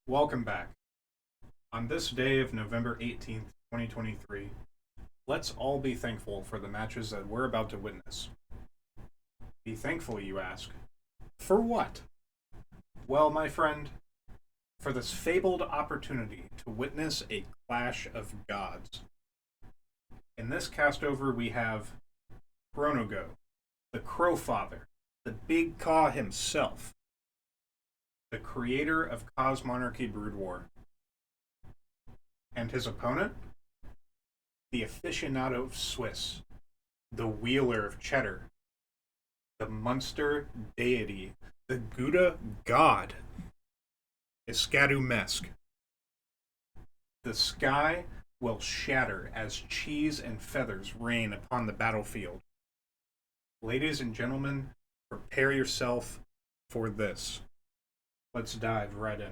Welcome back. On this day of November 18th, 2023, let's all be thankful for the matches that we're about to witness. Be thankful, you ask. For what? Well, my friend, for this fabled opportunity to witness a clash of gods. In this castover, we have Pr0nogo, the Crow Father, the Big Caw himself, the creator of Cosmonarchy Brood War. And his opponent? The aficionado of Swiss, the wheeler of cheddar, the Munster deity, the Gouda god, IskatuMesk. The sky will shatter as cheese and feathers rain upon the battlefield. Ladies and gentlemen, prepare yourself for this. Let's dive right in.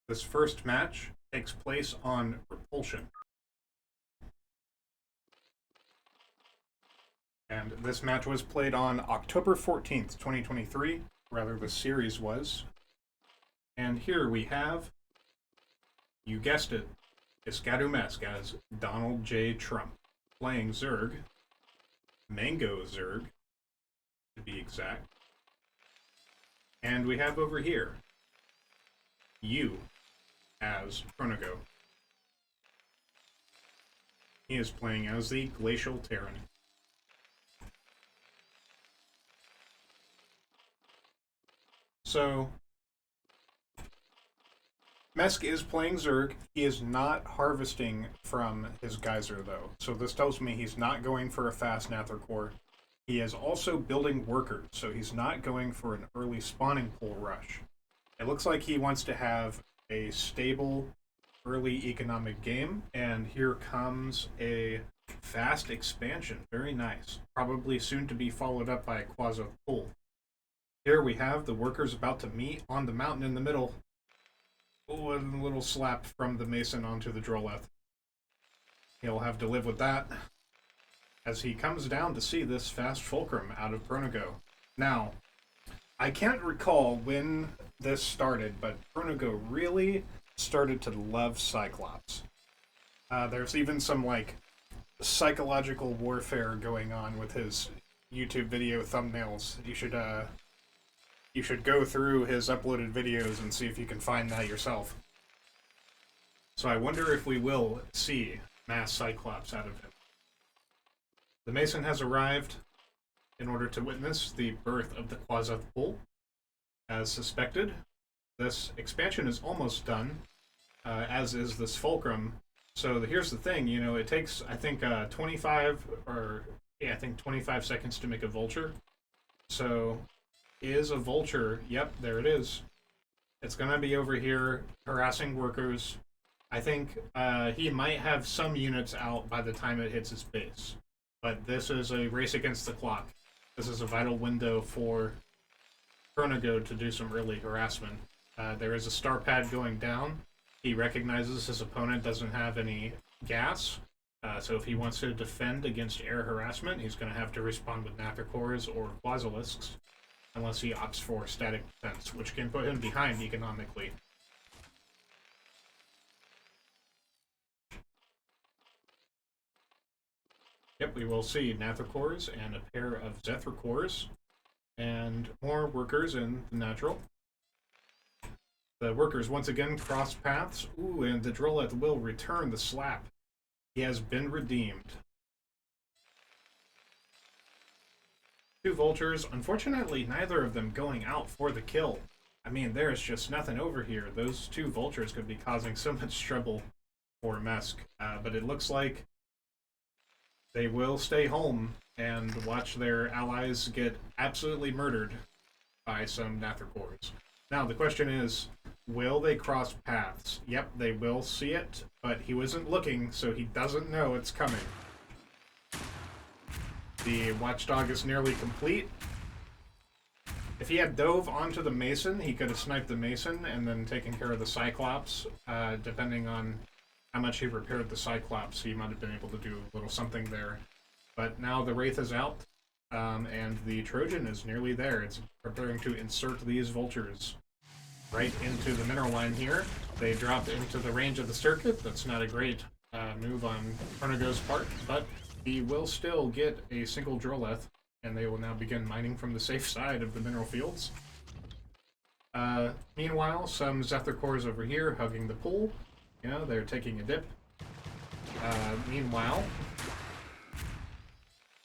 This first match takes place on Repulsion. And this match was played on October 14th, 2023. Rather, the series was. And here we have, you guessed it, IskatuMesk as Donald J. Trump, playing Zerg, Mango Zerg, to be exact. And we have over here, you as Pr0nogo. He is playing as the Glacial Terran. So, Mesk is playing Zerg. He is not harvesting from his geyser, though. So this tells me he's not going for a fast Nather core. He is also building workers, so he's not going for an early spawning pool rush. It looks like he wants to have a stable early economic game, and here comes a fast expansion. Very nice. Probably soon to be followed up by a quasi pool. Here we have the workers about to meet on the mountain in the middle. Oh, and a little slap from the Mason onto the Droleth. He'll have to live with that as he comes down to see this fast fulcrum out of Pr0nogo. Now, I can't recall when this started, but Pr0nogo really started to love Cyclops. There's even some, psychological warfare going on with his YouTube video thumbnails. You should go through his uploaded videos and see if you can find that yourself. So I wonder if we will see mass Cyclops out of him. The Mason has arrived in order to witness the birth of the Quaseth Pool. As suspected, this expansion is almost done, as is this fulcrum. So here's the thing, it takes, I think, 25 seconds to make a vulture. So, is a vulture, yep, there it is. It's gonna be over here harassing workers. I think he might have some units out by the time it hits his base. But this is a race against the clock. This is a vital window for Pr0nogo to do some early harassment. There is a star pad going down. He recognizes his opponent doesn't have any gas, so if he wants to defend against air harassment, he's going to have to respond with Nather cores or Quasilisks, unless he opts for static defense, which can put him behind economically. Yep, we will see Nather cores and a pair of Zethra cores, and more workers in the natural. The workers once again cross paths. Ooh, and the Droleth will return the slap. He has been redeemed. Two vultures, unfortunately neither of them going out for the kill. I mean, there's just nothing over here. Those two vultures could be causing so much trouble for Mesk, but it looks like they will stay home and watch their allies get absolutely murdered by some Nather cores. Now, the question is, will they cross paths? Yep, they will see it, but he wasn't looking, so he doesn't know it's coming. The Watchdog is nearly complete. If he had dove onto the Mason, he could have sniped the Mason and then taken care of the Cyclops, depending on how much he repaired the Cyclops. He might have been able to do a little something there. But now the Wraith is out. And the Trojan is nearly there. It's preparing to insert these vultures right into the mineral line here. They drop into the range of the circuit. That's not a great move on Pr0nogo's part, but he will still get a single Droleth, and they will now begin mining from the safe side of the mineral fields. Meanwhile, some Zephyr cores over here hugging the pool. You know, they're taking a dip. Meanwhile,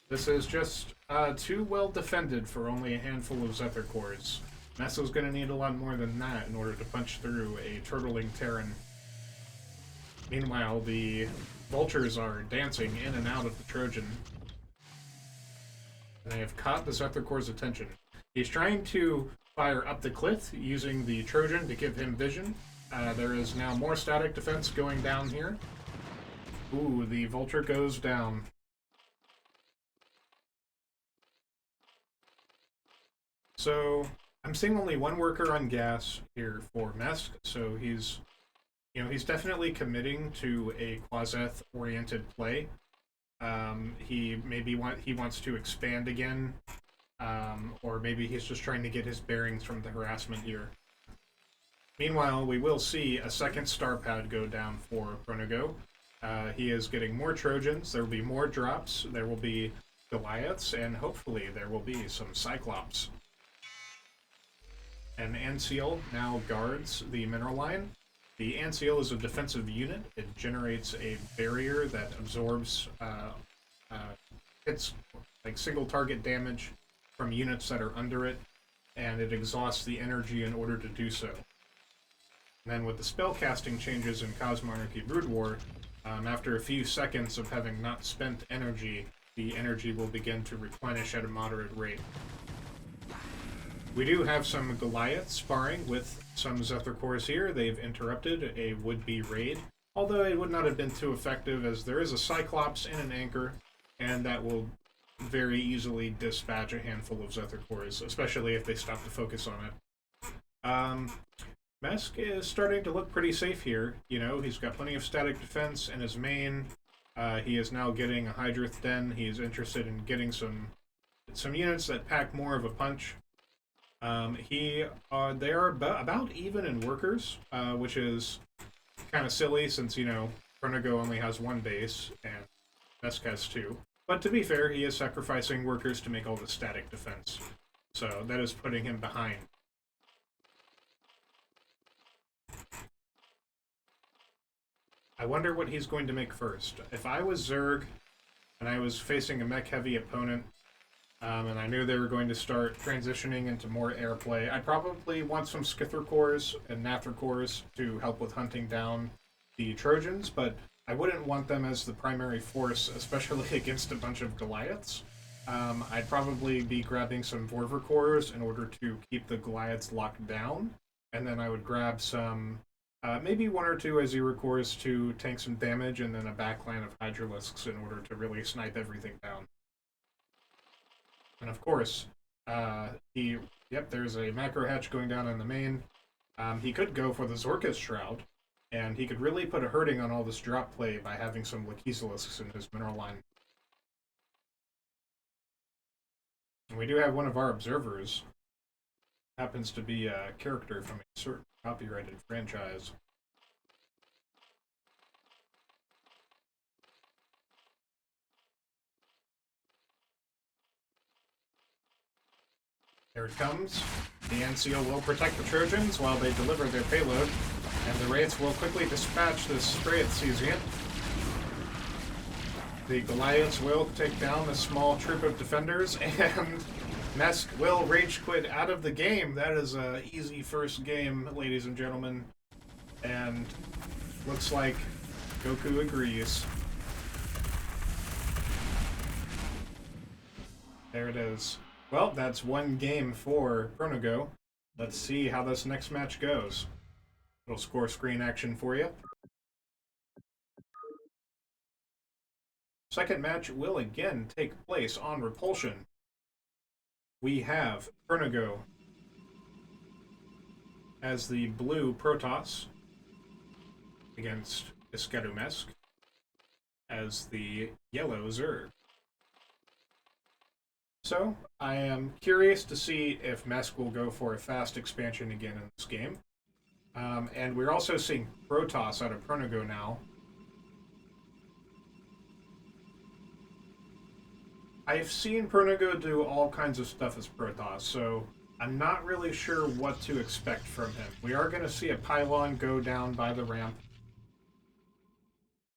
this is just too well defended for only a handful of Zephyr cores. Messo's going to need a lot more than that in order to punch through a turtling Terran. Meanwhile, the vultures are dancing in and out of the Trojan. And they have caught the Zephyr core's attention. He's trying to fire up the cliff using the Trojan to give him vision. There is now more static defense going down here. Ooh, the vulture goes down. So I'm seeing only one worker on gas here for Mesk, so he's definitely committing to a Quaseth-oriented play. He wants to expand again, or maybe he's just trying to get his bearings from the harassment here. Meanwhile, we will see a second star pad go down for Pr0nogo. He is getting more Trojans. There will be more drops. There will be Goliaths, and hopefully there will be some Cyclops. An Anseal now guards the mineral line. The Anseal is a defensive unit. It generates a barrier that absorbs hits like single target damage from units that are under it, and it exhausts the energy in order to do so. And then with the spellcasting changes in Cosmonarchy Brood War, after a few seconds of having not spent energy, the energy will begin to replenish at a moderate rate. We do have some Goliaths sparring with some Zephyr cores here. They've interrupted a would-be raid, although it would not have been too effective as there is a Cyclops and an Anchor, and that will very easily dispatch a handful of Zephyr cores, especially if they stop to focus on it. Mesk is starting to look pretty safe here. You know, he's got plenty of static defense in his main. He is now getting a Hydrith Den. He is interested in getting some units that pack more of a punch. They are about even in workers, which is kind of silly since, you know, Pr0nogo only has one base and Mesk has two. But to be fair, he is sacrificing workers to make all the static defense. So that is putting him behind. I wonder what he's going to make first. If I was Zerg and I was facing a mech-heavy opponent, and I knew they were going to start transitioning into more airplay, I'd probably want some Skither cores and Nather cores to help with hunting down the Trojans, but I wouldn't want them as the primary force, especially against a bunch of Goliaths. I'd probably be grabbing some Vorver cores in order to keep the Goliaths locked down, and then I would grab some, maybe one or two Azira cores to tank some damage, and then a backline of Hydralisks in order to really snipe everything down. And of course, there's a macro hatch going down in the main. He could go for the Zorka's Shroud, and he could really put a hurting on all this drop play by having some Lachesis in his mineral line. And we do have one of our observers. Happens to be a character from a certain copyrighted franchise. Here it comes. The NCO will protect the Trojans while they deliver their payload, and the Wraiths will quickly dispatch this Wraith-Cesian. The Goliaths will take down a small troop of defenders, and Mesk will rage quit out of the game. That is an easy first game, ladies and gentlemen. And looks like Goku agrees. There it is. Well, that's one game for Pr0nogo. Let's see how this next match goes. Little score screen action for you. Second match will again take place on Repulsion. We have Pr0nogo as the blue Protoss against IskatuMesk as the yellow Zerg. So, I am curious to see if Mesk will go for a fast expansion again in this game. And we're also seeing Protoss out of Pr0nogo now. I've seen Pr0nogo do all kinds of stuff as Protoss, so I'm not really sure what to expect from him. We are going to see a pylon go down by the ramp,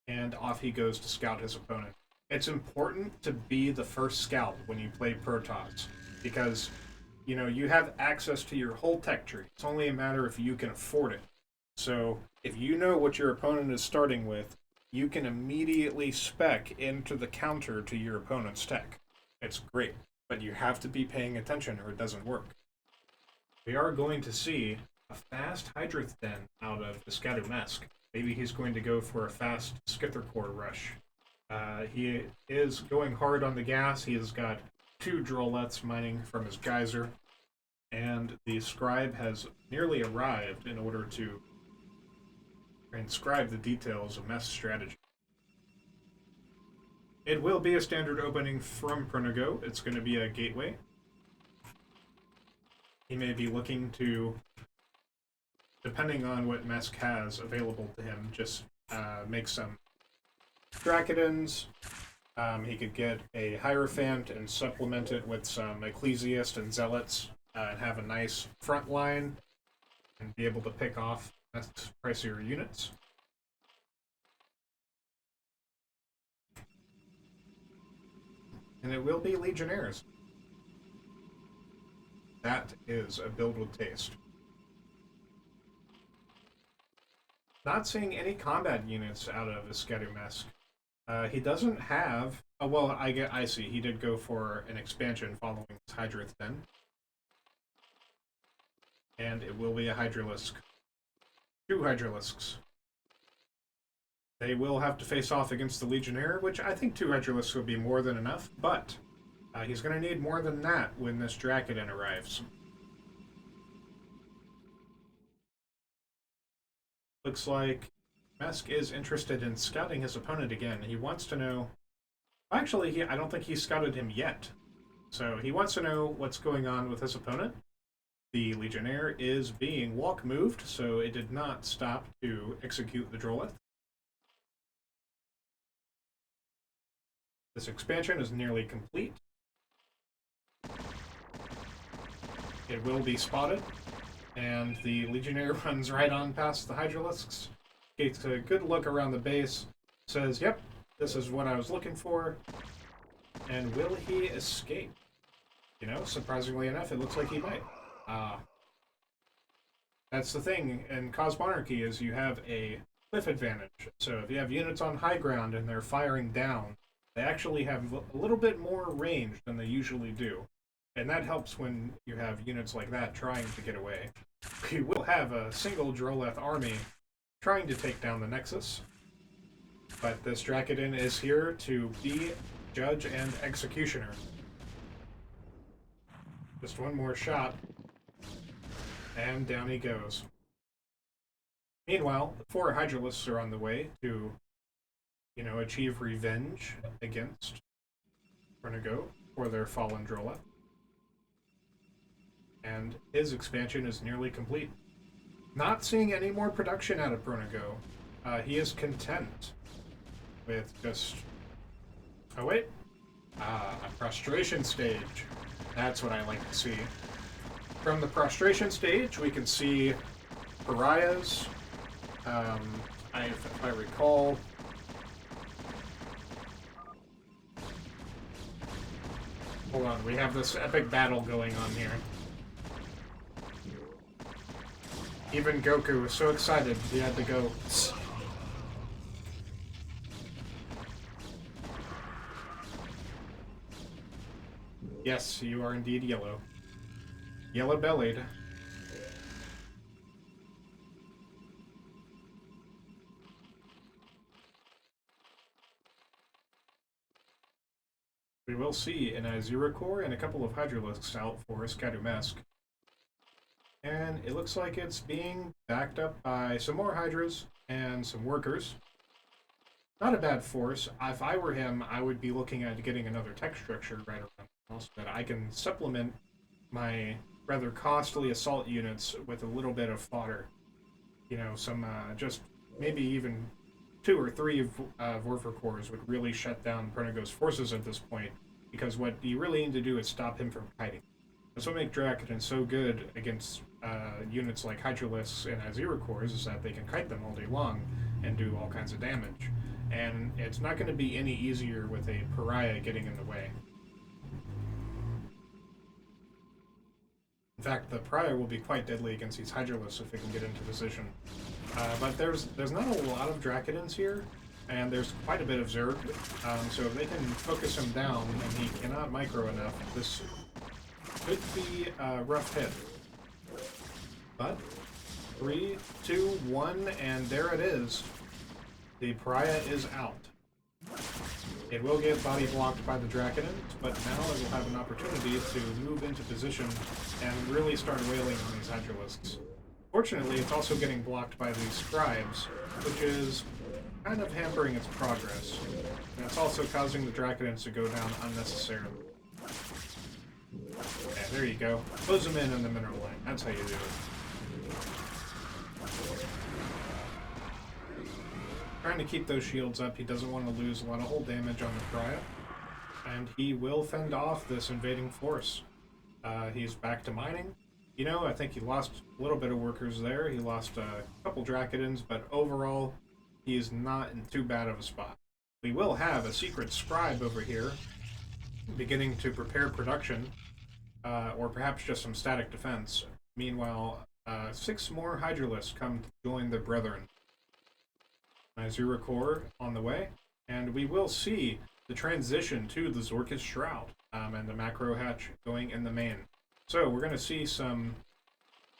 and off he goes to scout his opponent. It's important to be the first scout when you play Protoss, because you have access to your whole tech tree. It's only a matter if you can afford it. So if you know what your opponent is starting with, you can immediately spec into the counter to your opponent's tech. It's great, but you have to be paying attention or it doesn't work. We are going to see a fast Hydrith Den out of IskatuMesk. Maybe he's going to go for a fast Skither Core rush. He is going hard on the gas. He has got 2 Droleths mining from his geyser, and the scribe has nearly arrived in order to transcribe the details of Mesk's strategy. It will be a standard opening from Pr0nogo. It's going to be a gateway. He may be looking to, depending on what Mesk has available to him, just make some Drakidins. He could get a Hierophant and supplement it with some Ecclesiast and Zealots and have a nice front line and be able to pick off Mesk's pricier units. And it will be Legionnaires. That is a build with taste. Not seeing any combat units out of IskatuMesk. He doesn't have... Oh, well, I see. He did go for an expansion following his Hydrith Den. And it will be a Hydralisk. 2 Hydralisks. They will have to face off against the Legionnaire, which I think 2 Hydralisks will be more than enough, but he's going to need more than that when this Drakiden arrives. Looks like Mesk is interested in scouting his opponent again. He wants to know... Actually, I don't think he's scouted him yet. So he wants to know what's going on with his opponent. The Legionnaire is being walk moved, so it did not stop to execute the Droleth. This expansion is nearly complete. It will be spotted, and the Legionnaire runs right on past the Hydralisks. Gets a good look around the base, says, yep, this is what I was looking for, and will he escape? Surprisingly enough, it looks like he might. That's the thing in Cosmonarchy is you have a cliff advantage. So if you have units on high ground and they're firing down, they actually have a little bit more range than they usually do. And that helps when you have units like that trying to get away. We will have a single Droleth army trying to take down the Nexus. But this Drakiden is here to be judge and executioner. Just one more shot. And down he goes. Meanwhile, the 4 Hydralisks are on the way to, achieve revenge against Pr0nogo for their fallen Droleth. And his expansion is nearly complete. Not seeing any more production out of Pr0nogo. He is content with just... Oh, wait. A prostration stage. That's what I like to see. From the prostration stage, we can see pariahs. If I recall... Hold on, we have this epic battle going on here. Even Goku was so excited he had to go... Yes, you are indeed yellow. Yellow-bellied. We will see an Azura Core and a couple of Hydralisks out for IskatuMesk. And it looks like it's being backed up by some more Hydras and some workers. Not a bad force. If I were him, I would be looking at getting another tech structure right around so that I can supplement my rather costly assault units with a little bit of fodder. You know, some just maybe even 2 or 3 Vorfer cores would really shut down Pr0nogo's forces at this point, because what you really need to do is stop him from kiting. That's what makes Dracodon so good against units like Hydralisks and Azera cores, is that they can kite them all day long and do all kinds of damage. And it's not going to be any easier with a pariah getting in the way. In fact, the pariah will be quite deadly against these Hydralisks if they can get into position. But there's not a lot of Dracodons here, and there's quite a bit of Zerg, so if they can focus him down and he cannot micro enough, this could be a rough hit. But 3, 2, 1, and there it is. The pariah is out. It will get body blocked by the Dracodons, but now it will have an opportunity to move into position and really start wailing on these Hydralisks. Fortunately, it's also getting blocked by these Scribes, which is kind of hampering its progress. And it's also causing the Dracodons to go down unnecessarily. Yeah, there you go. Close them in the mineral line. That's how you do it. Trying to keep those shields up. He doesn't want to lose a lot of hull damage on the pariah. And he will fend off this invading force. He's back to mining. You know, I think he lost a little bit of workers there. He lost a couple Dracodons, but overall, he's not in too bad of a spot. We will have a secret scribe over here, beginning to prepare production, or perhaps just some static defense. Meanwhile, 6 more Hydralisks come to join their brethren. Azera core on the way, and we will see the transition to the Zork's Shroud, and the macro hatch going in the main. So we're going to see some,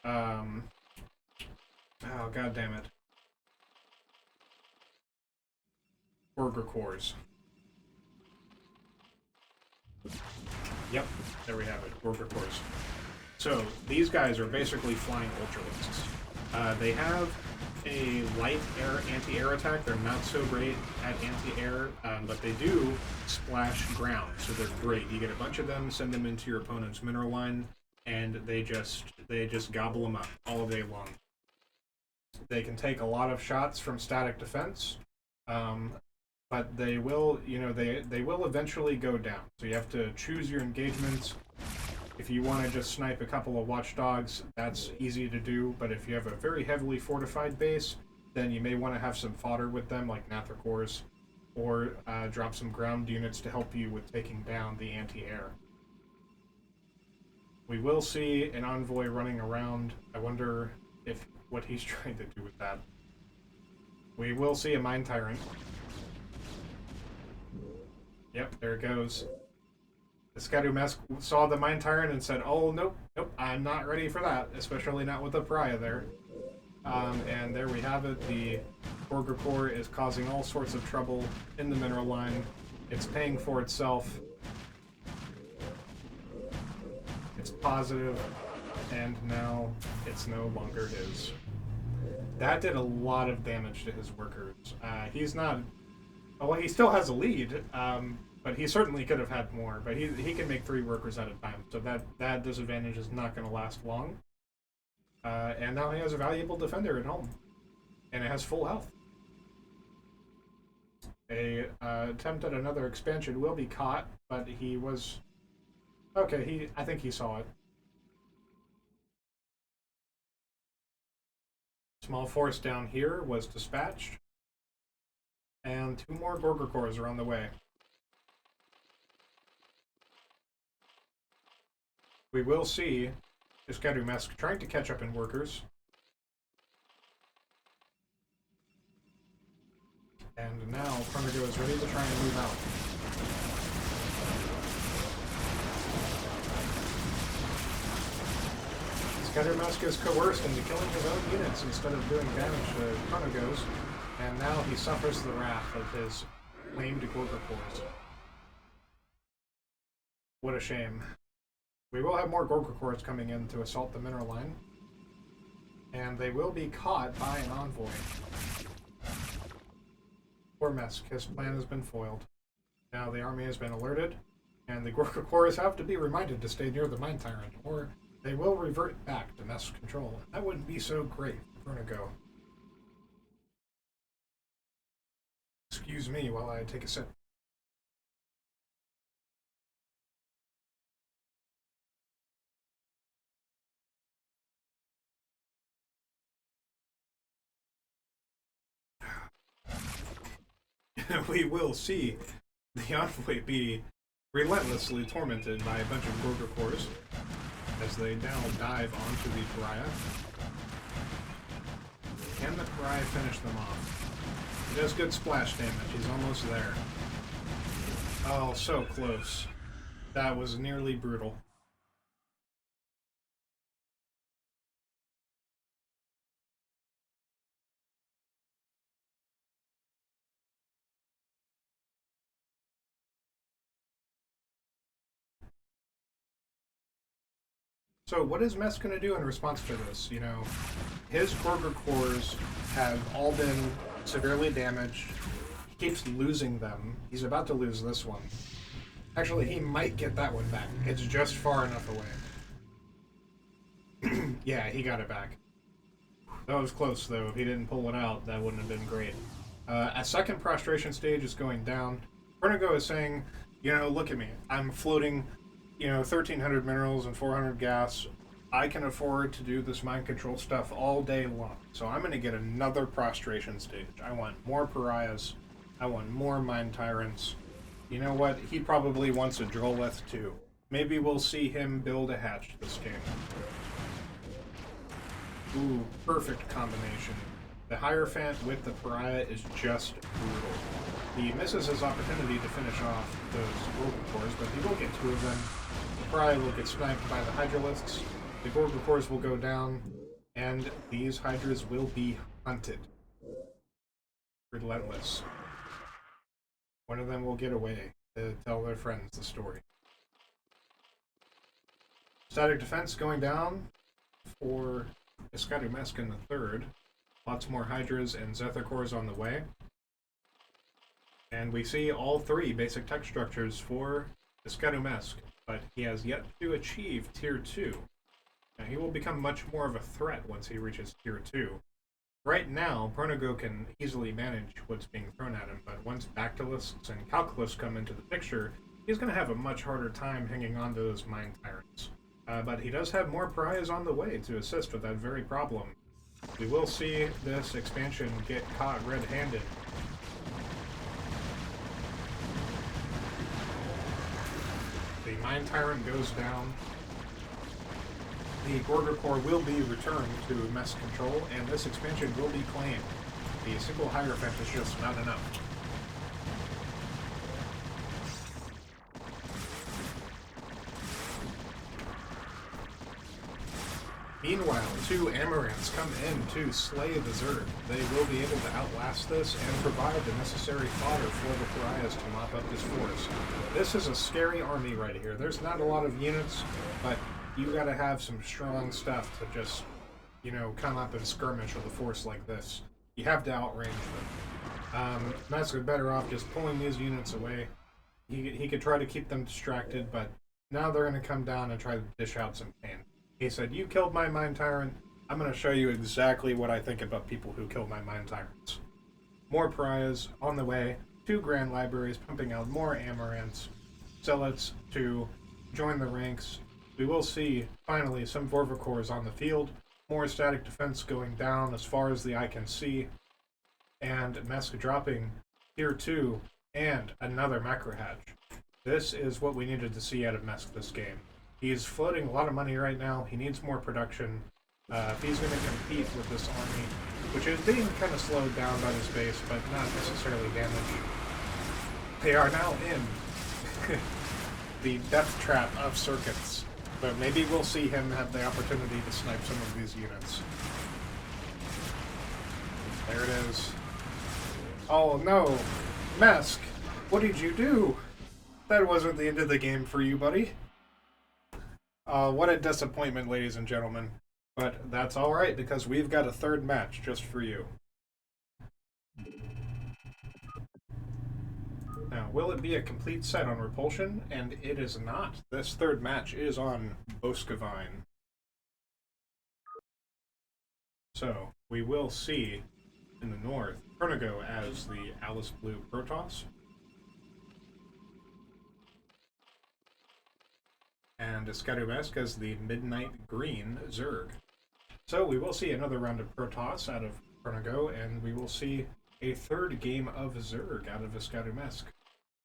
oh god damn it, Burger cores. Yep, there we have it, Burger cores. So these guys are basically flying Ultralisks. They have a light anti-air attack. They're not so great at anti-air, but they do splash ground, so they're great. You get a bunch of them, send them into your opponent's mineral line, and they just gobble them up all day long. They can take a lot of shots from static defense, but they will, you know, they will eventually go down. So you have to choose your engagements. If you want to just snipe a couple of watchdogs, that's easy to do, but if you have a very heavily fortified base, then you may want to have some fodder with them, like Nather cores, or drop some ground units to help you with taking down the anti-air. We will see an envoy running around. I wonder what he's trying to do with that. We will see a Mine Tyrant. Yep, there it goes. IskatuMesk saw the Mine Tyrant and said, oh, nope, I'm not ready for that, especially not with the pariah there. And there we have it. The Burger core is causing all sorts of trouble in the mineral line. It's paying for itself. It's positive, and now it's no longer his. That did a lot of damage to his workers. He's not... Well, he still has a lead, but he certainly could have had more. But he can make 3 workers at a time, so that disadvantage is not going to last long. And now he has a valuable defender at home, and it has full health. A attempt at another expansion will be caught, but he was... Okay, I think he saw it. Small force down here was dispatched. And 2 more Burger cores are on the way. We will see IskatuMesk trying to catch up in workers. And now Pr0nogo is ready to try and move out. IskatuMesk is coerced into killing his own units instead of doing damage to Pr0nogo's, and now he suffers the wrath of his claimed Gorger cores. What a shame. We will have more Gorger cores coming in to assault the mineral line, and they will be caught by an envoy. Poor Mesk, his plan has been foiled. Now the army has been alerted, And the Gorkakors have to be reminded to stay near the Mind Tyrant, or they will revert back to Mesk's control. That wouldn't be so great for Pr0nogo. Excuse me while I take a sip. We will see the Envoy be relentlessly tormented by a bunch of Gorgakors as they now dive onto the Pariah. Can the Pariah finish them off? He does good splash damage. He's almost there. Oh, so close. That was nearly brutal. So what is Mesk going to do in response to this? You know, his Gorgakors have all been severely damaged. He keeps losing them. He's about to lose this one. Actually, he might get that one back. It's just far enough away. Yeah, he got it back. That was close, though. If he didn't pull it out, that wouldn't have been great. A second prostration stage is going down. Pr0nogo is saying, you know, look at me. I'm floating, you know, 1,300 minerals and 400 gas. I can afford to do this mind control stuff all day long. So I'm going to get another prostration stage. I want more pariahs. I want more mind tyrants. You know what? He probably wants a Droleth too. Maybe we'll see him build a hatch this game. Ooh, perfect combination. The Hierophant with the Pariah is just brutal. He misses his opportunity to finish off those Gorgakors, but he will get two of them. The Pariah will get sniped by the Hydralisks. The Gorgakors will go down, and these Hydras will be hunted. Relentless. One of them will get away to tell their friends the story. Static defense going down for IskatuMesk in the third. Lots more Hydras and Zethicors on the way. And we see all three basic tech structures for IskatuMesk, but he has yet to achieve Tier 2. Now, he will become much more of a threat once he reaches Tier 2. Right now, Pr0nogo can easily manage what's being thrown at him, but once Bactylists and Calculus come into the picture, he's going to have a much harder time hanging on to those Mind Tyrants. But he does have more pariahs on the way to assist with that very problem. We will see this expansion get caught red-handed. The Mind Tyrant goes down. The Gorgakor will be returned to Mesk control, and this expansion will be claimed. The single Hierophant is just not enough. Meanwhile, two Amaranths come in to slay the Zerg. They will be able to outlast this and provide the necessary fodder for the Pariahs to mop up this force. This is a scary army right here. There's not a lot of units, but you gotta have some strong stuff to just, you know, come up and skirmish with a force like this. You have to outrange them. Mesk is better off just pulling these units away. He could try to keep them distracted, but now they're gonna come down and try to dish out some pain. He said, you killed my Mind Tyrant. I'm going to show you exactly what I think about people who kill my Mind Tyrants. More pariahs on the way. Two Grand Libraries pumping out more Amaranths. Zealots to join the ranks. We will see, finally, some Vorvakors on the field. More static defense going down as far as the eye can see. And Mesk dropping Tier 2 and another Macro Hatch. This is what we needed to see out of Mesk this game. He's floating a lot of money right now. He needs more production. If he's going to compete with this army, which is being kind of slowed down by this base, but not necessarily damaged. They are now in the death trap of circuits. But maybe we'll see him have the opportunity to snipe some of these units. There it is. Oh no! Mesk! What did you do? That wasn't the end of the game for you, buddy. What a disappointment, ladies and gentlemen. But that's alright, because we've got a third match just for you. Now, will it be a complete set on Repulsion? And it is not. This third match is on Boscovine. So, we will see in the north Pr0nogo as the Alice Blue Protoss. And IskatuMesk as the Midnight Green Zerg. So we will see another round of Protoss out of Pr0nogo, and we will see a third game of Zerg out of IskatuMesk.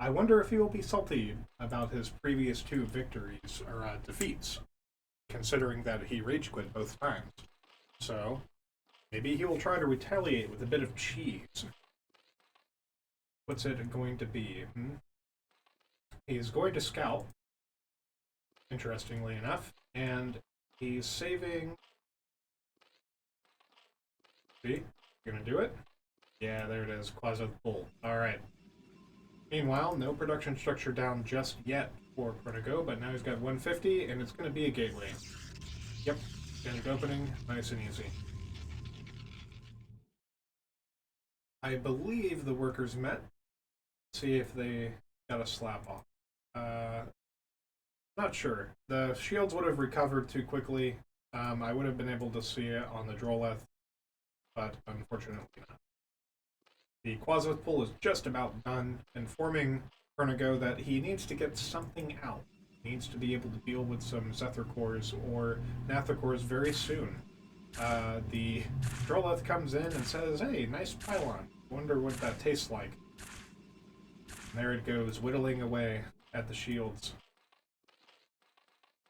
I wonder if he will be salty about his previous two victories, or defeats, considering that he rage quit both times. So, maybe he will try to retaliate with a bit of cheese. What's it going to be? He's going to scout, interestingly enough, and he's saving... See? Gonna do it? Yeah, there it is. Quasi pull. Alright. Meanwhile, no production structure down just yet for Pr0nogo, but now he's got 150, and it's gonna be a gateway. Yep. Finished opening. Nice and easy. I believe the workers met. See if they got a slap off. Not sure. The shields would have recovered too quickly. I would have been able to see it on the Droleth, but unfortunately not. The Quasith pull is just about done, informing Pr0nogo that he needs to get something out. He needs to be able to deal with some Zethar cores or Nathar cores very soon. The Droleth comes in and says, "Hey, nice pylon. Wonder what that tastes like." And there it goes, whittling away at the shields.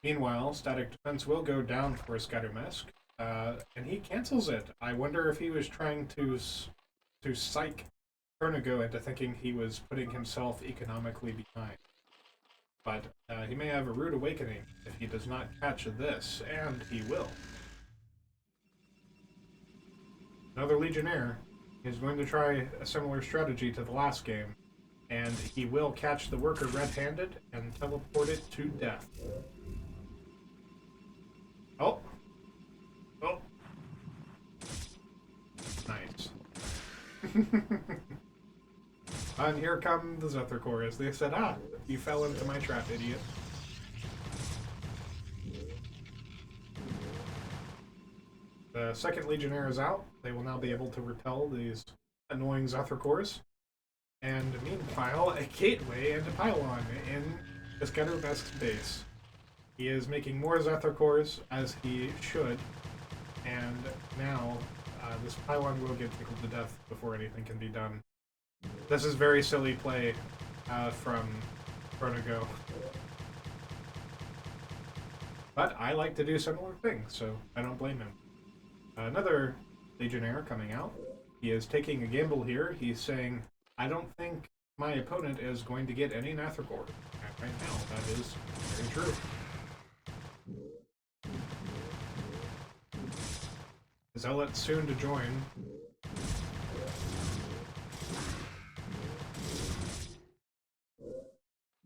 Meanwhile, static defense will go down for IskatuMesk, and he cancels it. I wonder if he was trying to psych Pr0nogo into thinking he was putting himself economically behind. But he may have a rude awakening if he does not catch this, and he will. Another Legionnaire is going to try a similar strategy to the last game, and he will catch the worker red-handed and teleport it to death. Oh. Oh. Nice. And here come the Zethar cores. They said, "Ah, you fell into my trap, idiot." The second Legionnaire is out. They will now be able to repel these annoying Zethar cores. And meanwhile, a gateway and a pylon in IskatuMesk's base. He is making more Zethar cores, as he should, and now this pylon will get tickled to death before anything can be done. This is very silly play from Pr0nogo. But I like to do similar things, so I don't blame him. Another Legionnaire coming out. He is taking a gamble here. He's saying, "I don't think my opponent is going to get any Nathar core." And right now, that is very true. Zealots soon to join.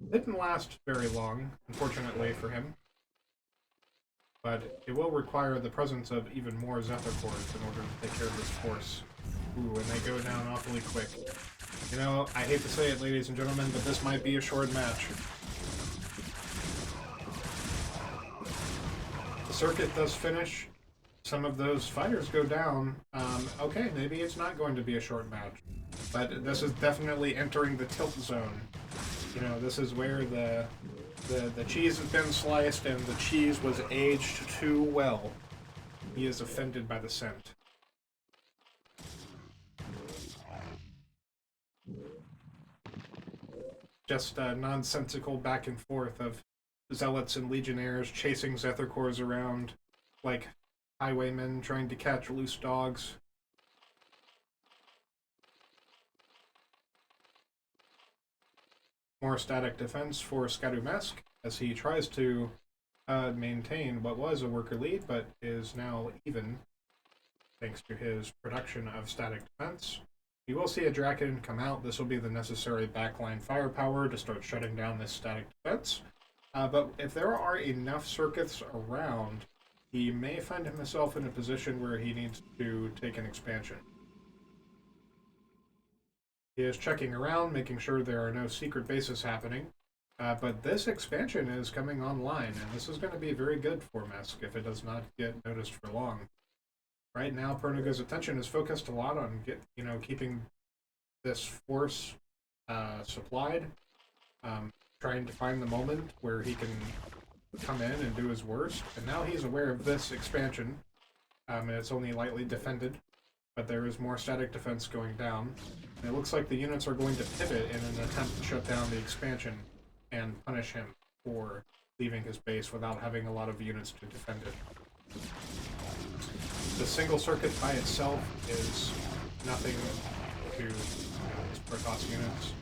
Didn't last very long, unfortunately for him. But it will require the presence of even more Zethar cores in order to take care of this force. Ooh, and they go down awfully quick. You know, I hate to say it, ladies and gentlemen, but this might be a short match. The circuit does finish. Some of those fighters go down. Okay, maybe it's not going to be a short match. But this is definitely entering the tilt zone. You know, this is where the cheese has been sliced and the cheese was aged too well. He is offended by the scent. Just nonsensical back and forth of Zealots and Legionnaires chasing Zethar cores around like highwaymen trying to catch loose dogs. More static defense for IskatuMesk as he tries to maintain what was a worker lead, but is now even thanks to his production of static defense. You will see a Draken come out. This will be the necessary backline firepower to start shutting down this static defense. But if there are enough circuits around, he may find himself in a position where he needs to take an expansion. He is checking around, making sure there are no secret bases happening. But this expansion is coming online, and this is going to be very good for Mesk if it does not get noticed for long. Right now, Pr0nogo's attention is focused a lot on keeping this force supplied, trying to find the moment where he can come in and do his worst. And now he's aware of this expansion, and it's only lightly defended, but there is more static defense going down. And it looks like the units are going to pivot in an attempt to shut down the expansion and punish him for leaving his base without having a lot of units to defend it. The single circuit by itself is nothing to these Protoss units,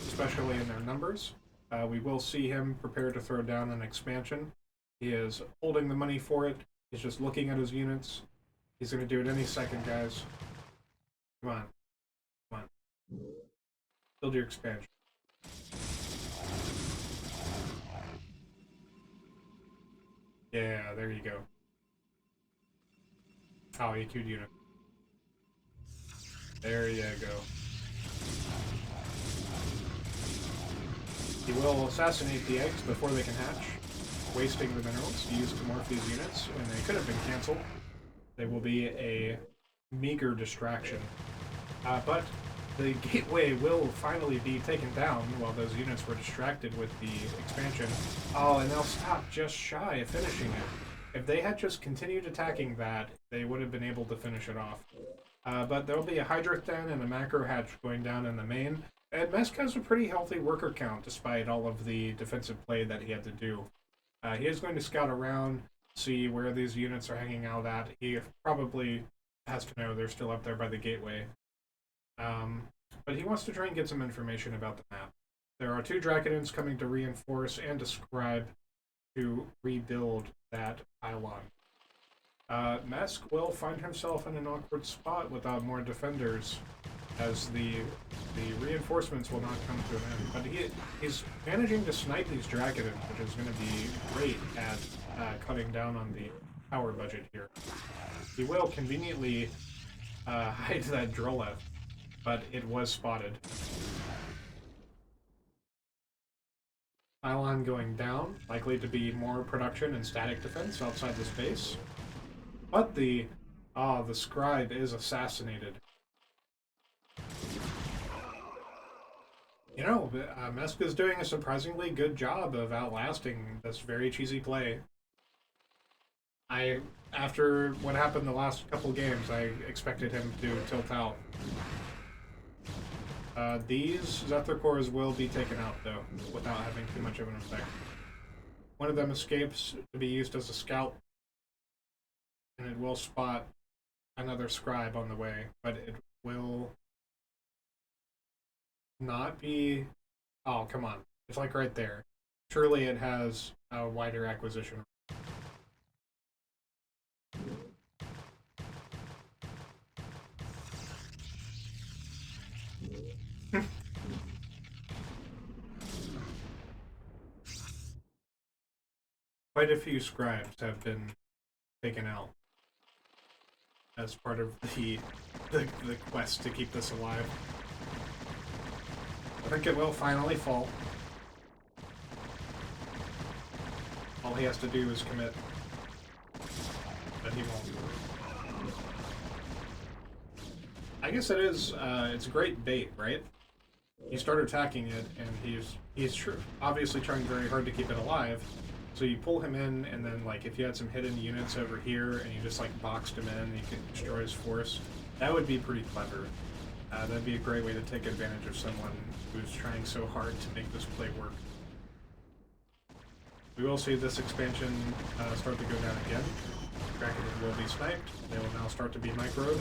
especially in their numbers. We will see him prepare to throw down an expansion. He is holding the money for it. He's just looking at his units. He's going to do it any second, guys. Come on. Come on. Build your expansion. Yeah, there you go. Oh, EQ'd unit. There you go. He will assassinate the eggs before they can hatch, wasting the minerals used to morph these units when they could have been cancelled. They will be a meager distraction. But the gateway will finally be taken down while those units were distracted with the expansion. Oh, and they'll stop just shy of finishing it. If they had just continued attacking that, they would have been able to finish it off. But there'll be a Hydric then and a macro hatch going down in the main. And Mesk has a pretty healthy worker count despite all of the defensive play that he had to do. He is going to scout around, see where these units are hanging out at. He probably has to know they're still up there by the gateway. But he wants to try and get some information about the map. There are 2 Draconins coming to reinforce and describe to rebuild that pylon. Mesk will find himself in an awkward spot without more defenders, as the reinforcements will not come to an end. But he's managing to snipe these Draconins, which is going to be great at cutting down on the power budget here. He will conveniently hide that Droleth, but it was spotted. Pylon going down, likely to be more production and static defense outside the space. But the scribe is assassinated. Mesk is doing a surprisingly good job of outlasting this very cheesy play. After what happened the last couple games, I expected him to tilt out. These Zethar cores will be taken out, though, without having too much of an effect. One of them escapes to be used as a scout, and it will spot another scribe on the way, but it will not be... Oh, come on. It's like right there. Surely it has a wider acquisition. Quite a few scribes have been taken out as part of the quest to keep this alive. I think it will finally fall. All he has to do is commit. But he won't. I guess it is, it's great bait, right? You start attacking it, and he's obviously trying very hard to keep it alive. So you pull him in, and then, like, if you had some hidden units over here, and you just, like, boxed him in, you could destroy his force, that would be pretty clever. That'd be a great way to take advantage of someone who's trying so hard to make this play work. We will see this expansion start to go down again. Dragon will be sniped. They will now start to be microed.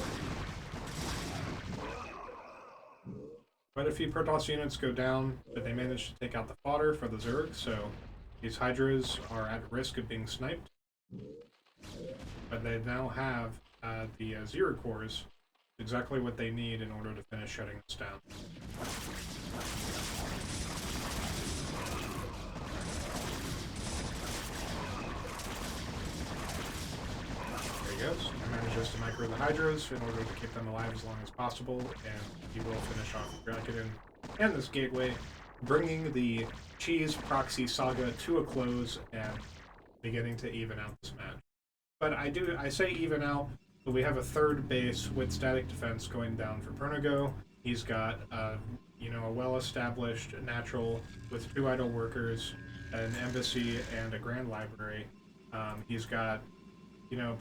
Quite a few Protoss units go down, but they manage to take out the fodder for the Zerg, so these Hydras are at risk of being sniped. But they now have the Zero cores, exactly what they need in order to finish shutting this down. There you goes. He manages to micro the Hydras in order to keep them alive as long as possible, and he will finish off Dracodon and this gateway, bringing the Cheese Proxy Saga to a close and beginning to even out this match. But I say even out, but we have a third base with static defense going down for Pr0nogo. He's got, a well-established natural with 2 idle workers, an embassy, and a grand library. He's got,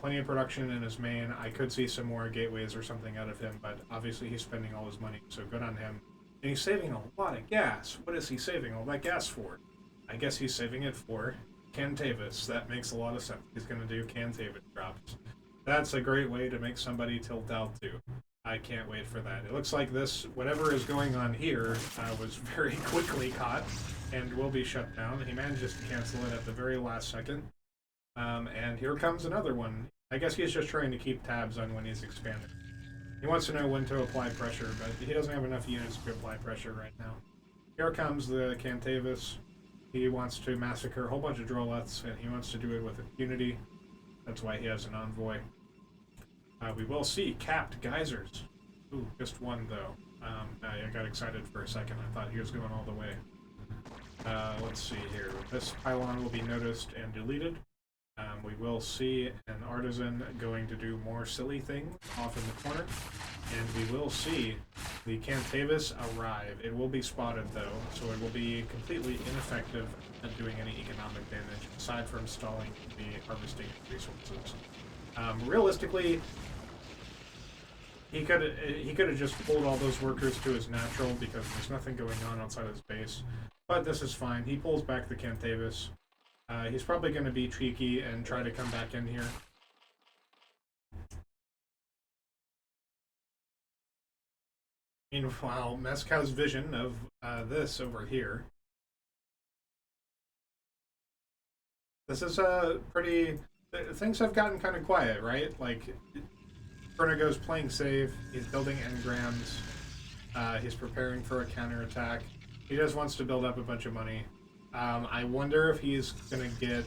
plenty of production in his main. I could see some more gateways or something out of him, but obviously he's spending all his money, so good on him. And he's saving a lot of gas. What is he saving all that gas for? I guess he's saving it for Cantavis. That makes a lot of sense. He's going to do Cantavis drops. That's a great way to make somebody tilt out too. I can't wait for that. It looks like this, whatever is going on here, was very quickly caught and will be shut down. He manages to cancel it at the very last second. And here comes another one. I guess he's just trying to keep tabs on when he's expanding. He wants to know when to apply pressure, but he doesn't have enough units to apply pressure right now. Here comes the Cantavis. He wants to massacre a whole bunch of Droleths, and he wants to do it with impunity. That's why he has an envoy. We will see capped geysers. Ooh, just one though. I got excited for a second. I thought he was going all the way. Let's see here. This pylon will be noticed and deleted. We will see an artisan going to do more silly things off in the corner. And we will see the Cantavis arrive. It will be spotted though, so it will be completely ineffective at doing any economic damage, aside from stalling the harvesting of resources. Realistically, he could have just pulled all those workers to his natural because there's nothing going on outside his base. But this is fine. He pulls back the Cantavis. He's probably going to be cheeky and try to come back in here. Meanwhile, Mesk has vision of this over here. This is pretty... Things have gotten kind of quiet, right? Like, Pr0nogo's playing safe, he's building engrams, he's preparing for a counterattack. He just wants to build up a bunch of money. I wonder if he's gonna get...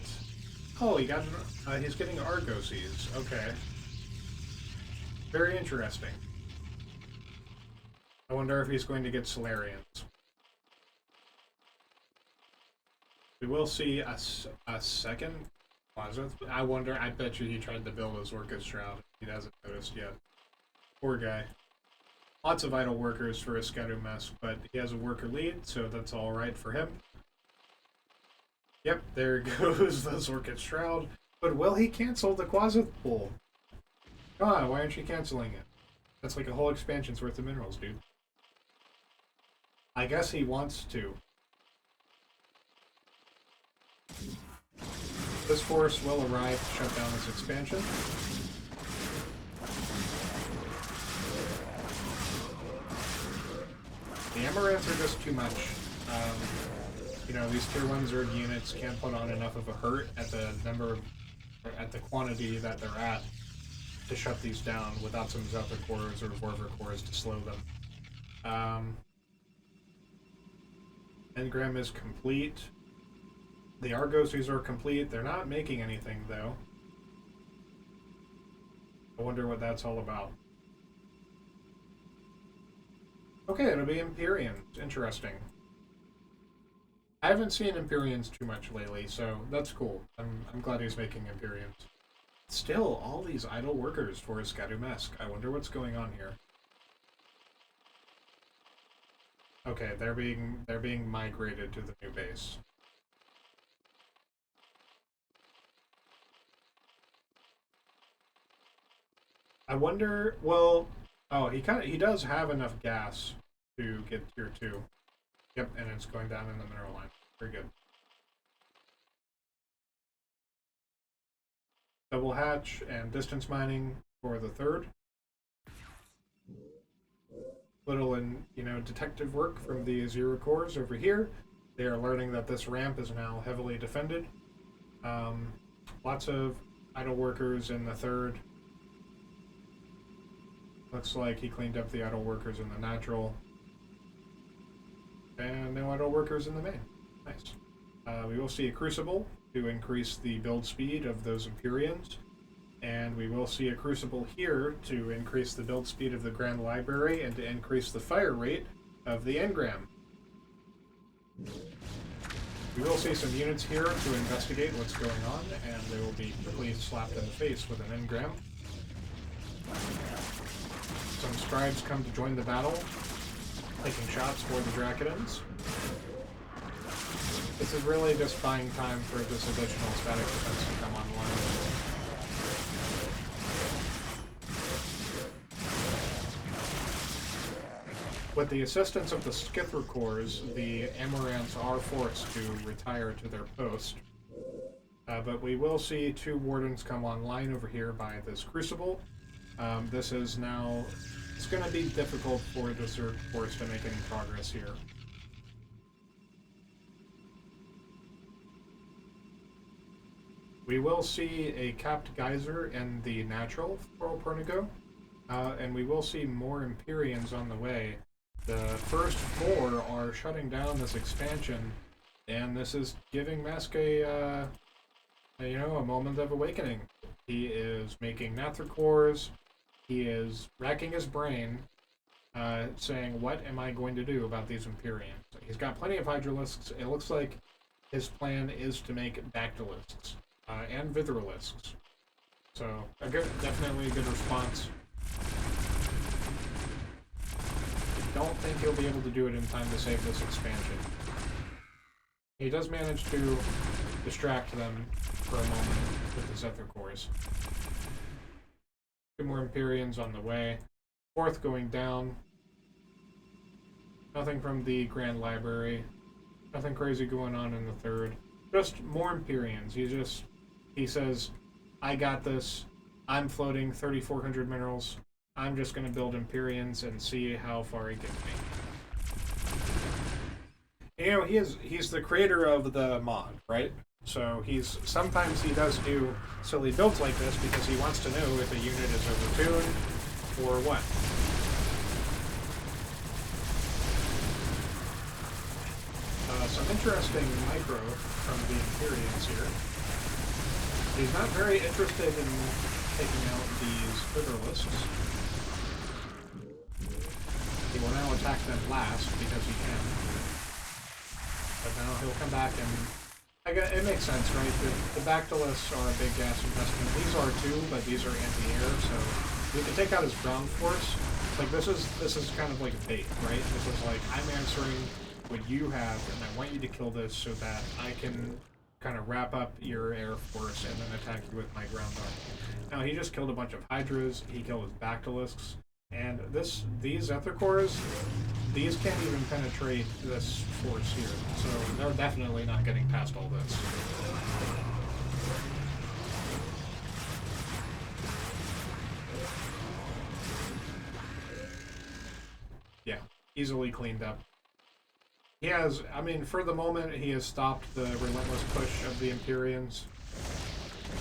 Oh, he's getting Argosies. Okay. Very interesting. I wonder if he's going to get Solarians. We will see a second closet. I bet you he tried to build his Orchid Shroud. He hasn't noticed yet. Poor guy. Lots of idle workers for IskatuMesk, but he has a worker lead, so that's alright for him. Yep, there goes the Orchid Shroud. But will he cancel the Quasith Pool? Come on, why aren't you canceling it? That's like a whole expansion's worth of minerals, dude. I guess he wants to. This force will arrive to shut down this expansion. The Amaranths are just too much. These tier 1 Zerg units can't put on enough of a hurt at the at the quantity that they're at to shut these down without some Zelda cores or Vorver cores to slow them. Engram is complete. The Argosies are complete. They're not making anything, though. I wonder what that's all about. Okay, it'll be Empyreans. Interesting. I haven't seen Empyreans too much lately, so that's cool. I'm glad he's making Empyreans. Still, all these idle workers for IskatuMesk. I wonder what's going on here. Okay, they're being migrated to the new base. I wonder, well, oh, he does have enough gas to get tier 2. Yep, and it's going down in the mineral line. Very good. Double hatch and distance mining for the 3rd. Little detective work from the Zero cores over here. They are learning that this ramp is now heavily defended. Lots of idle workers in the 3rd. Looks like he cleaned up the idle workers in the natural. And no idle workers in the main. Nice. We will see a Crucible to increase the build speed of those Empyreans. And we will see a crucible here to increase the build speed of the Grand Library and to increase the fire rate of the engram. We will see some units here to investigate what's going on, and they will be quickly slapped in the face with an engram. Some scribes come to join the battle, taking shots for the Dracodons. This is really just buying time for this additional static defense to come online. With the assistance of the Skithra cores, the Amaranths are forced to retire to their post. But we will see 2 Wardens come online over here by this Crucible. This is now... It's going to be difficult for the Zerg force to make any progress here. We will see a capped geyser in the natural for Pr0nogo, and we will see more Empyreans on the way. The first 4 are shutting down this expansion, and this is giving Mesk a moment of awakening. He is making Nather cores, he is racking his brain, saying, what am I going to do about these Empyreans? He's got plenty of Hydralisks. It looks like his plan is to make Bactylisks, and Vithralisks. So, definitely a good response. Don't think he'll be able to do it in time to save this expansion. He does manage to distract them for a moment with the Zephyr cores. 2 more Empyreans on the way. 4th going down. Nothing from the Grand Library. Nothing crazy going on in the 3rd. Just more Empyreans. He says, I got this. I'm floating 3,400 minerals. I'm just going to build Empyreans and see how far he gets me. You know, he's the creator of the mod, right? So sometimes he does do silly builds like this because he wants to know if a unit is overtuned or what. Some interesting micro from the Empyreans here. He's not very interested in taking out these Vithralisks. He will now attack them last because he can. But now he'll come back and... it makes sense, right? The Bactylists are a big gas investment. These are too, but these are anti-air, so we can take out his ground force. Like, this is kind of like a bait, right? This is like, I'm answering what you have, and I want you to kill this so that I can kind of wrap up your air force and then attack you with my ground army. Now, he just killed a bunch of Hydras, he killed his Bactylisks, and these Ether cores, these can't even penetrate this force here, so they're definitely not getting past all this. Yeah, easily cleaned up. He has, I mean, for the moment, he has stopped the relentless push of the Empyreans.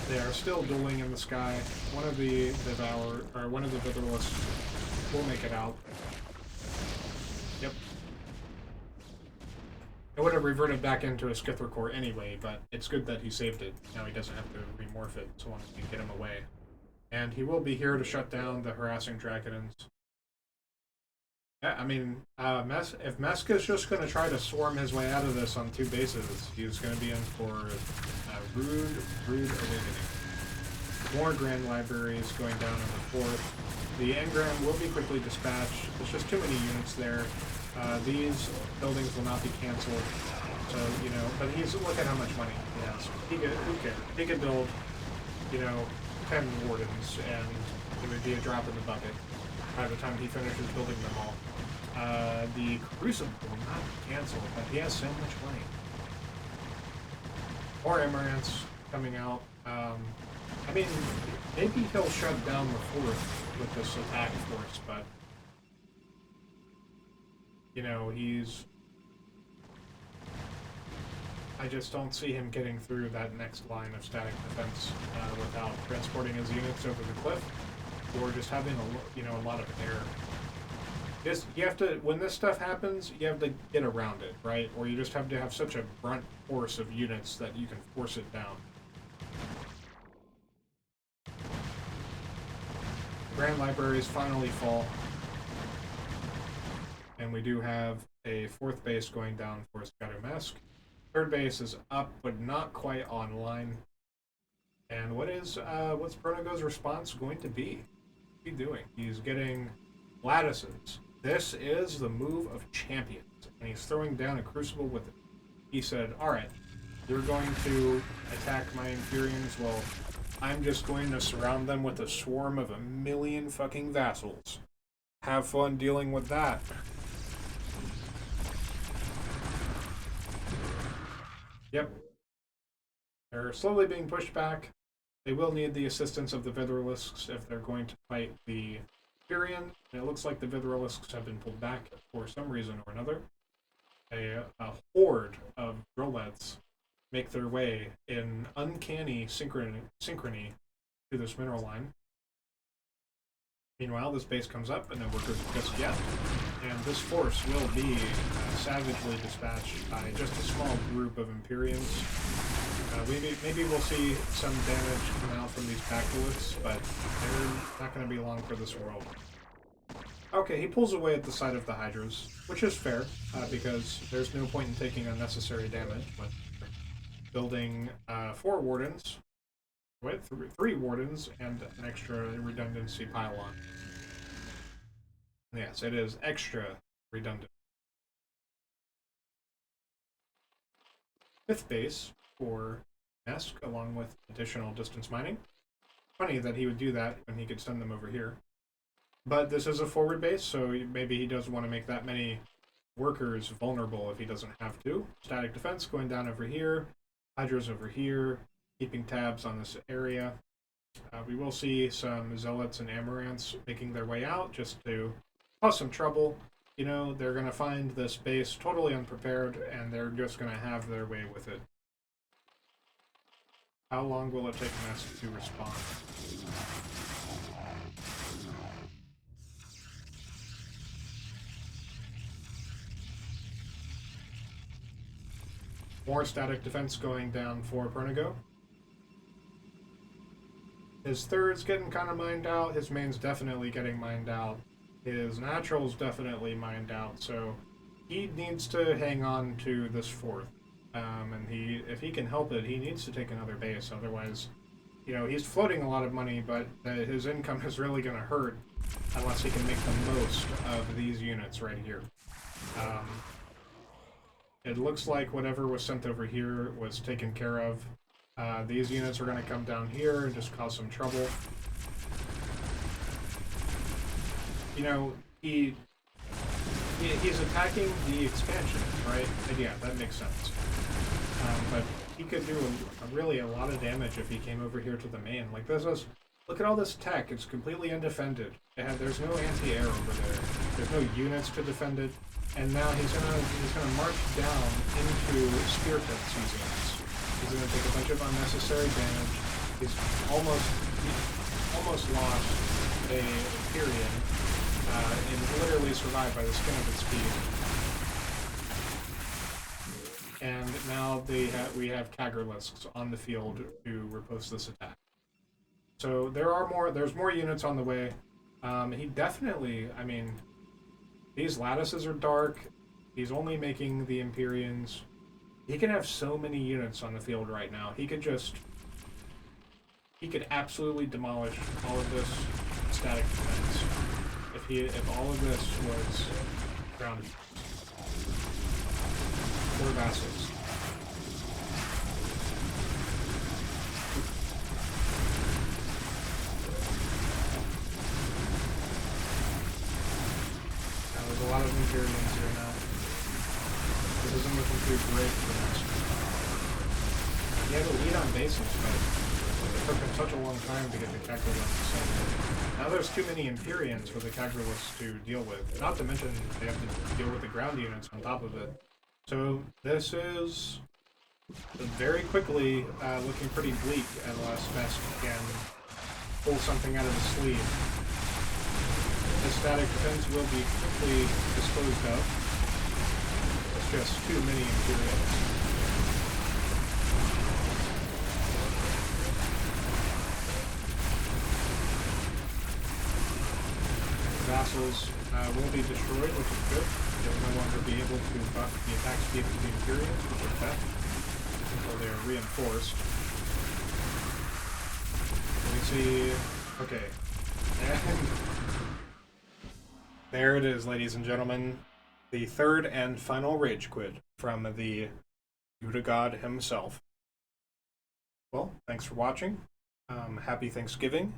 They are still dueling in the sky. One of the Vithralists will make it out. Yep. It would have reverted back into a Skithra core anyway, but it's good that he saved it. Now he doesn't have to remorph it so long as we can get him away. And he will be here to shut down the harassing Dracodons. Yeah, I mean, if Mesk is just going to try to swarm his way out of this on 2 bases, he's going to be in for rude awakening. More Grand Libraries going down in the 4th. The engram will be quickly dispatched. There's just too many units there. These buildings will not be canceled. So, you know, but look at how much money he has. Who cares? He could build, 10 Wardens, and it would be a drop in the bucket by the time he finishes building them all. The Crucible will not be canceled, but he has so much money. More Amaranths coming out. I mean, maybe he'll shut down the 4th with this attack force, but... I just don't see him getting through that next line of static defense without transporting his units over the cliff, or just having a lot of air. You have to, when this stuff happens, you have to get around it, right? Or you just have to have such a brunt force of units that you can force it down. Grand Libraries finally fall. And we do have a 4th base going down for IskatuMesk. 3rd base is up, but not quite online. And what's Pr0nogo's response going to be? What's he doing? He's getting lattices. This is the move of champions. And he's throwing down a crucible with it. He said, alright, you're going to attack my Empyreans. Well, I'm just going to surround them with a swarm of 1,000,000 fucking vassals. Have fun dealing with that. Yep. They're slowly being pushed back. They will need the assistance of the Vithralisks if they're going to fight the Empyrean. And it looks like the Vithralisks have been pulled back for some reason or another. A horde of Droleths make their way in uncanny synchrony to this mineral line. Meanwhile, this base comes up and no workers just yet. And this force will be savagely dispatched by just a small group of Empyreans. Maybe we'll see some damage come out from these Backwoods, but they're not going to be long for this world. Okay, he pulls away at the side of the Hydras, which is fair, because there's no point in taking unnecessary damage, but building 4 Wardens, with 3 Wardens, and an extra redundancy pylon. Yes, it is extra redundant. 5th base for Mesk, along with additional distance mining. Funny that he would do that when he could send them over here. But this is a forward base, so maybe he doesn't want to make that many workers vulnerable if he doesn't have to. Static defense going down over here. Hydras over here, keeping tabs on this area. We will see some Zealots and Amaranths making their way out just to cause some trouble. You know, they're going to find this base totally unprepared, and they're just going to have their way with it. How long will it take Mesk to respond? More static defense going down for Pr0nogo. His 3rd's getting kind of mined out. His main's definitely getting mined out. His natural's definitely mined out. So he needs to hang on to this 4th. And if he can help it, he needs to take another base. Otherwise, you know, he's floating a lot of money, but his income is really going to hurt unless he can make the most of these units right here. It looks like whatever was sent over here was taken care of. These units are going to come down here and just cause some trouble. You know, he's attacking the expansion, right? And yeah, that makes sense. But he could do really a lot of damage if he came over here to the main. Like this is, look at all this tech. It's completely undefended. There's no anti-air over there. There's no units to defend it. And now he's gonna march down into Spear Pits museums. He's gonna take a bunch of unnecessary damage. He's almost lost a Empyrean and literally survived by the skin of its teeth. And now we have Kagurlisks on the field to repulse this attack. So there's more units on the way. He definitely, I mean, these lattices are dark. He's only making the Empyreans. He can have so many units on the field right now. He could absolutely demolish all of this static defense if all of this was grounded. 4 vassals. There's a lot of Empyreans here now. This isn't looking too great for us. He had a lead on bases, but it took him such a long time to get the Kagurlisks. So now there's too many Empyreans for the Kagurlisks to deal with. Not to mention they have to deal with the ground units on top of it. So this is very quickly looking pretty bleak unless Mesk can pull something out of the sleeve. The static defense will be quickly disposed of. It's just too many Imperials. vassals will be destroyed, which is good. They'll no longer be able to buff the attack speed of the Imperials, which is bad. So they're reinforced. Let me see. Okay. And there it is, ladies and gentlemen. The third and final rage quit from the Buddha God himself. Well, thanks for watching. Happy Thanksgiving,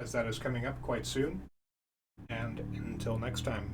as that is coming up quite soon. And until next time.